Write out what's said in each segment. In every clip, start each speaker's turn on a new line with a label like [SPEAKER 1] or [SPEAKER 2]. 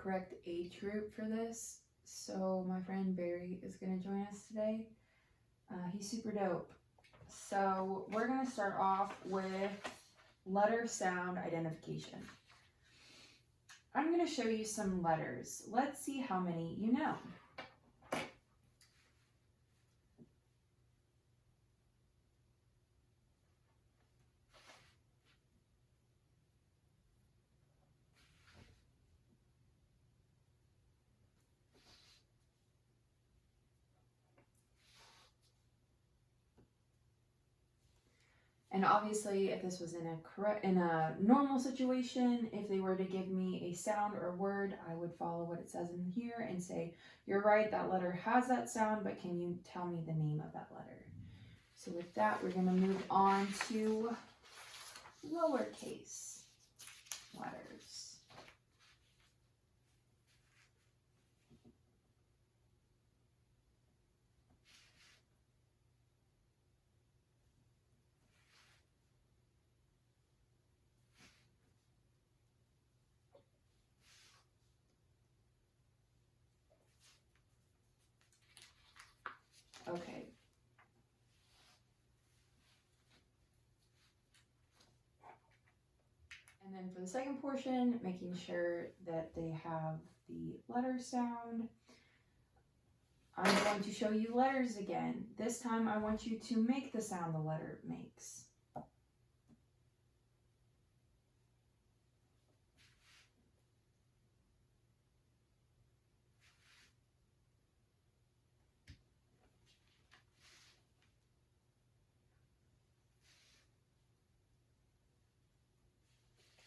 [SPEAKER 1] correct age group for this. So my friend Barry is going to join us today. He's super dope. So we're going to start off with letter sound identification. I'm going to show you some letters. Let's see how many you know. And obviously, if this was in a normal situation, if they were to give me a sound or word, I would follow what it says in here and say, you're right, that letter has that sound, but can you tell me the name of that letter? So with that, we're going to move on to lowercase letters. Okay. And then for the second portion, making sure that they have the letter sound. I'm going to show you letters again. This time I want you to make the sound the letter makes.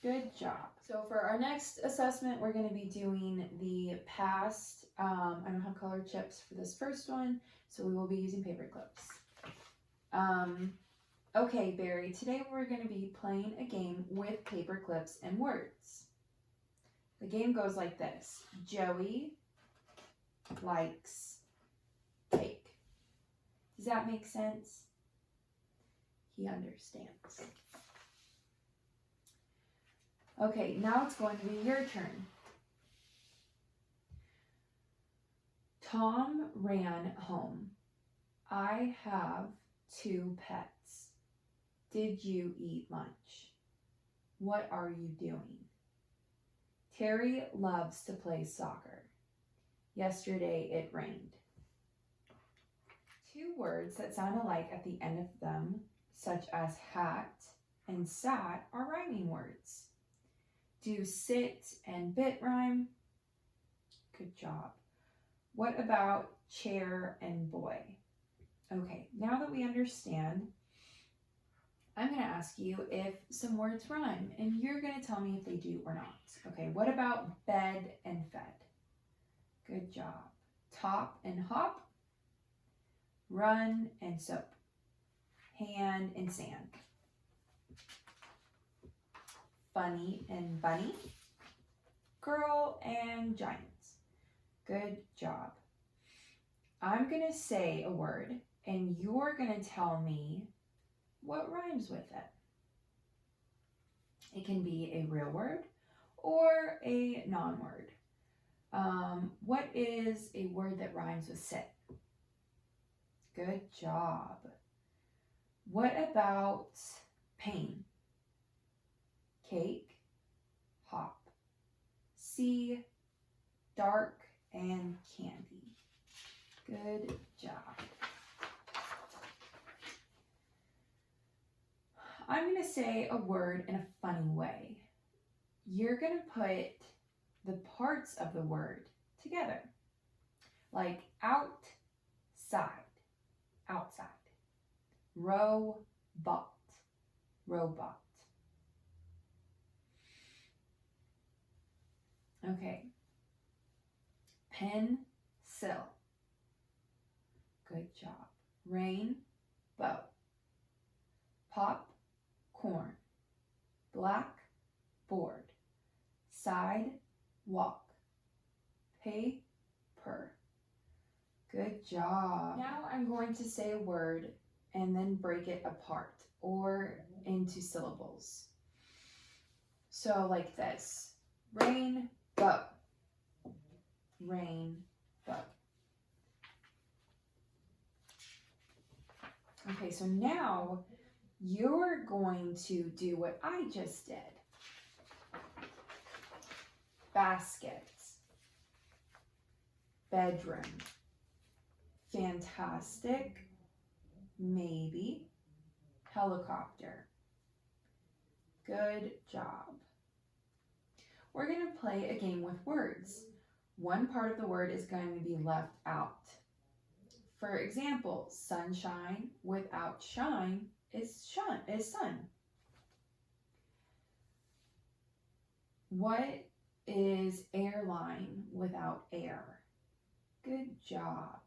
[SPEAKER 1] Good job. So for our next assessment, we're going to be doing the past. I don't have colored chips for this first one, so we will be using paper clips. Okay, Barry, today we're going to be playing a game with paper clips and words. The game goes like this. Joey likes cake. Does that make sense? He understands. Okay, now it's going to be your turn. Tom ran home. I have 2 pets. Did you eat lunch? What are you doing? Terry loves to play soccer. Yesterday it rained. 2 words that sound alike at the end of them, such as hat and sat, are rhyming words. Do sit and bit rhyme? Good job. What about chair and boy? Okay, now that we understand, I'm going to ask you if some words rhyme, and you're going to tell me if they do or not. Okay, what about bed and fed? Good job. Top and hop? Run and soap? Hand and sand? Funny and bunny? Girl and giants? Good job. I'm going to say a word, and you're going to tell me what rhymes with it. It can be a real word or a non-word. What is a word that rhymes with sit? Good job. What about pain? Cake, hop. See, dark, and candy. Good job. I'm going to say a word in a funny way. You're going to put the parts of the word together. Like outside, outside. Robot, robot. Okay. Pencil. Good job. Rainbow. Popcorn. Blackboard. Sidewalk. Paper. Good job. Now I'm going to say a word and then break it apart or into syllables. So like this. Rainbow. rainbow. Okay, so now you're going to do what I just did. Basket, bedroom, fantastic, maybe, helicopter. Good job. We're going to play a game with words. One part of the word is going to be left out. For example, sunshine without shine is sun. What is airline without air? Good job.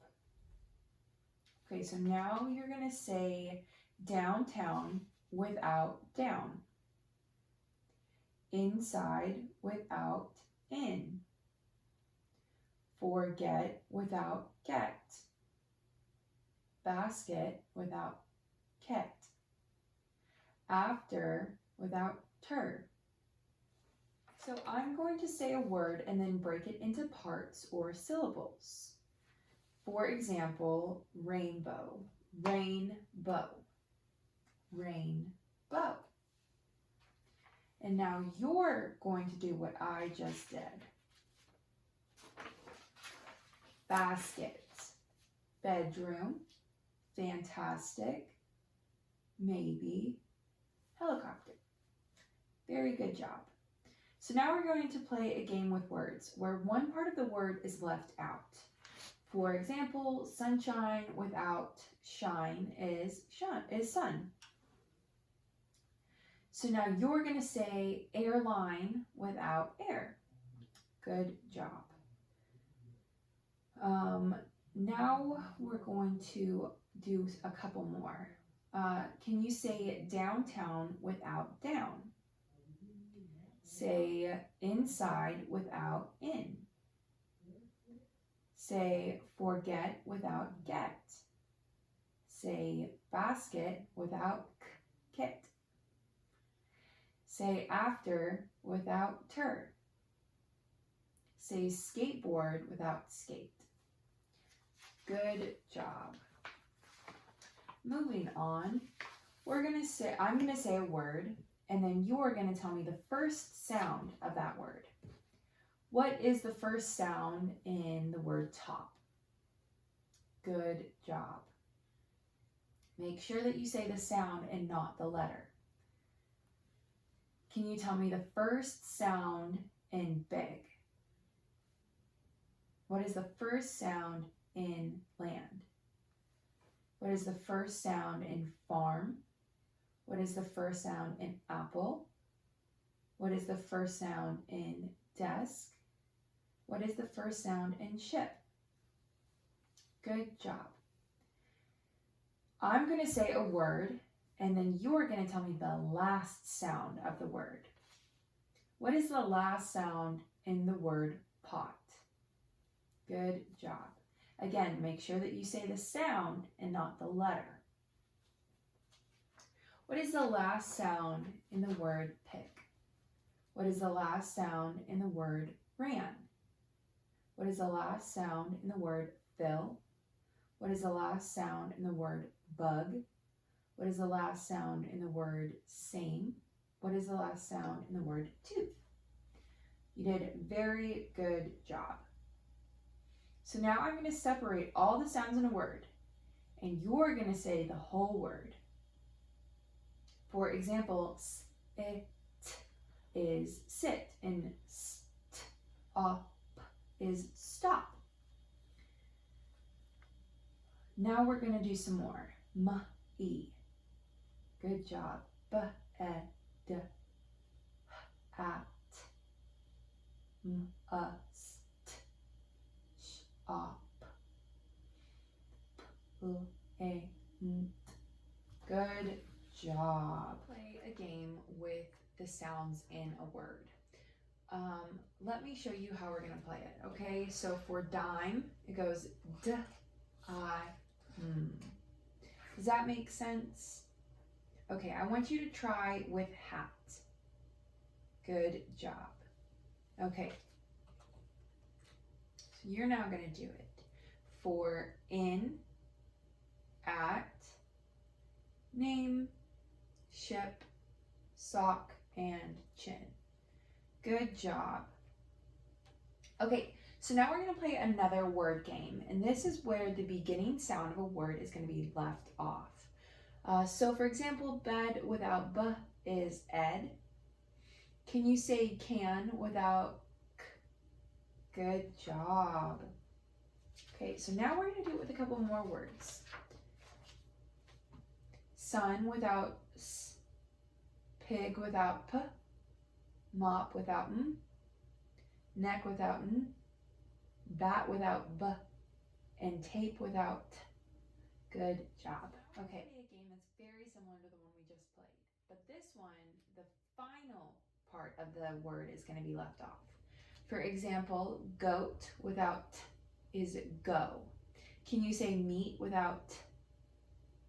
[SPEAKER 1] Okay, so now you're going to say downtown without down. Inside without in. Forget without get. Basket without ket. After without ter. So I'm going to say a word and then break it into parts or syllables. For example, rainbow, rainbow, rainbow. And now you're going to do what I just did. Basket, bedroom, fantastic, maybe, helicopter. Very good job. So now we're going to play a game with words where one part of the word is left out. For example, sunshine without shine is sun. So now you're going to say airline without air. Good job. Now we're going to do a couple more. Can you say downtown without down? Say inside without in. Say forget without get. Say basket without kit. Say after without ter. Say skateboard without skate. Good job. Moving on, I'm going to say a word, and then you're going to tell me the first sound of that word. What is the first sound in the word top? Good job. Make sure that you say the sound and not the letter. Can you tell me the first sound in big? What is the first sound in land? What is the first sound in farm? What is the first sound in apple? What is the first sound in desk? What is the first sound in ship? Good job. I'm going to say a word, and then you're going to tell me the last sound of the word. What is the last sound in the word pot? Good job. Again, make sure that you say the sound and not the letter. What is the last sound in the word pick? What is the last sound in the word ran? What is the last sound in the word fill? What is the last sound in the word bug? What is the last sound in the word same? What is the last sound in the word tooth? You did a very good job. So now I'm going to separate all the sounds in a word, and you're going to say the whole word. For example, sit is sit, and stop is stop. Now we're going to do some more. M-E. Good job. B-E-D. At. M-a-st. Sh-op. P-l-a-nt. Good job. Play a game with the sounds in a word. Let me show you how we're going to play it, okay? So for dime, it goes D-I-M. Does that make sense? Okay, I want you to try with hat. Good job. Okay. You're now going to do it for in, at, name, ship, sock, and chin. Good job. Okay, so now we're going to play another word game, and this is where the beginning sound of a word is going to be left off. So for example, bed without b is ed. Can you say can without k? Good job. Okay, so now we're going to do it with a couple more words. Sun without s, pig without p, mop without m, neck without n, bat without b, and tape without t. Good job. Okay, a game that's very similar to the one we just played, but this one, the final part of the word is going to be left off. For example, goat without t is go. Can you say meat without t?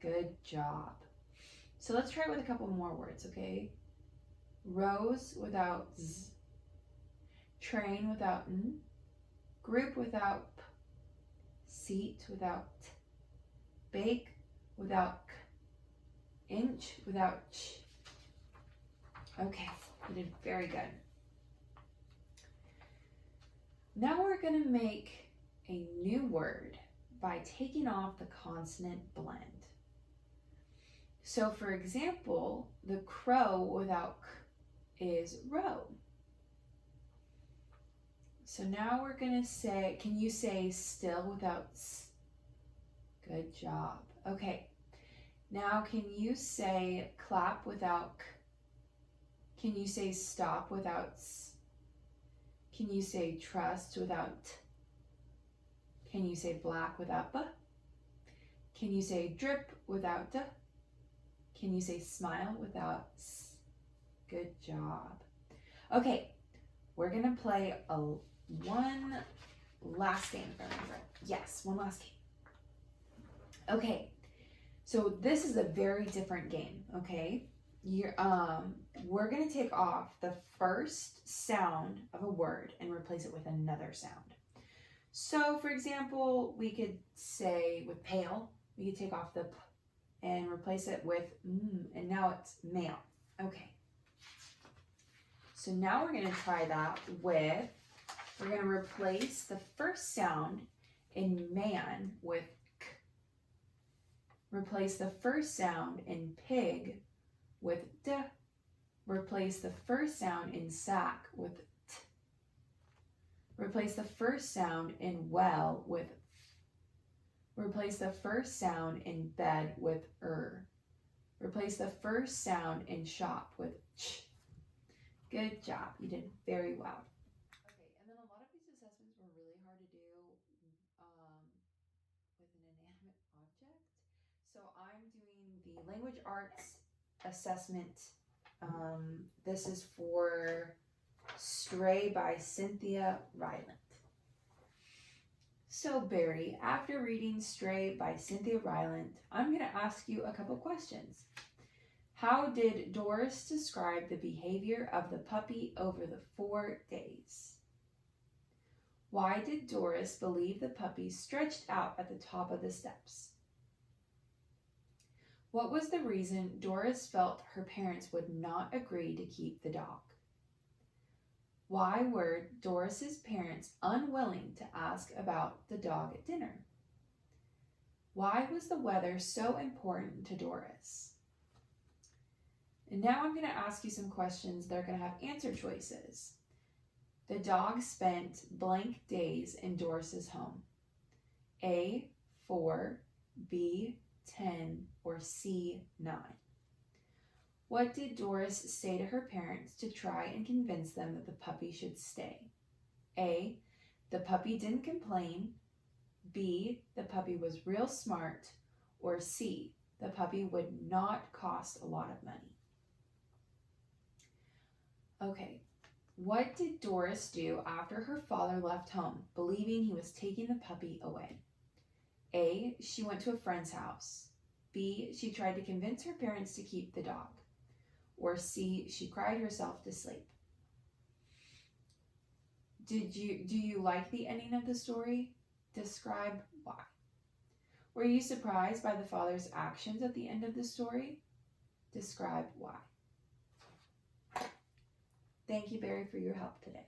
[SPEAKER 1] Good job. So let's try it with a couple more words, okay? Rose without z, train without n, group without p, seat without t, bake without k, inch without ch. Okay, you did very good. Now we're going to make a new word by taking off the consonant blend. So for example, the crow without k is row. So now we're going to say, can you say still without s? Good job. Okay. Now can you say clap without k? Can you say stop without s? Can you say trust without t? Can you say black without b? Can you say drip without d? Can you say smile without s? Good job. Okay, we're gonna play one last game. Yes, one last game. Okay, so this is a very different game, okay? We're gonna take off the first sound of a word and replace it with another sound. So for example, we could say with pale, we could take off the p and replace it with and now it's male. Okay. So now we're gonna try that with, we're gonna replace the first sound in man with k. Replace the first sound in pig with d. Replace the first sound in sack with t. Replace the first sound in well with f. Replace the first sound in bed with Replace the first sound in shop with ch. Good job. You did very well. Okay, and then a lot of these assessments were really hard to do with an inanimate object. So I'm doing the language arts assessment. This is for Stray by Cynthia Rylant. So Barry, after reading Stray by Cynthia Rylant, I'm going to ask you a couple questions. How did Doris describe the behavior of the puppy over the 4 days? Why did Doris believe the puppy stretched out at the top of the steps? What was the reason Doris felt her parents would not agree to keep the dog? Why were Doris's parents unwilling to ask about the dog at dinner? Why was the weather so important to Doris? And now I'm going to ask you some questions that are going to have answer choices. The dog spent blank days in Doris's home. A, 4, B, 10, or C, 9. What did Doris say to her parents to try and convince them that the puppy should stay? A, the puppy didn't complain. B, the puppy was real smart. Or C, the puppy would not cost a lot of money. Okay, what did Doris do after her father left home, believing he was taking the puppy away? A, she went to a friend's house. B, she tried to convince her parents to keep the dog. Or C, she cried herself to sleep. Do you like the ending of the story? Describe why. Were you surprised by the father's actions at the end of the story? Describe why. Thank you, Barry, for your help today.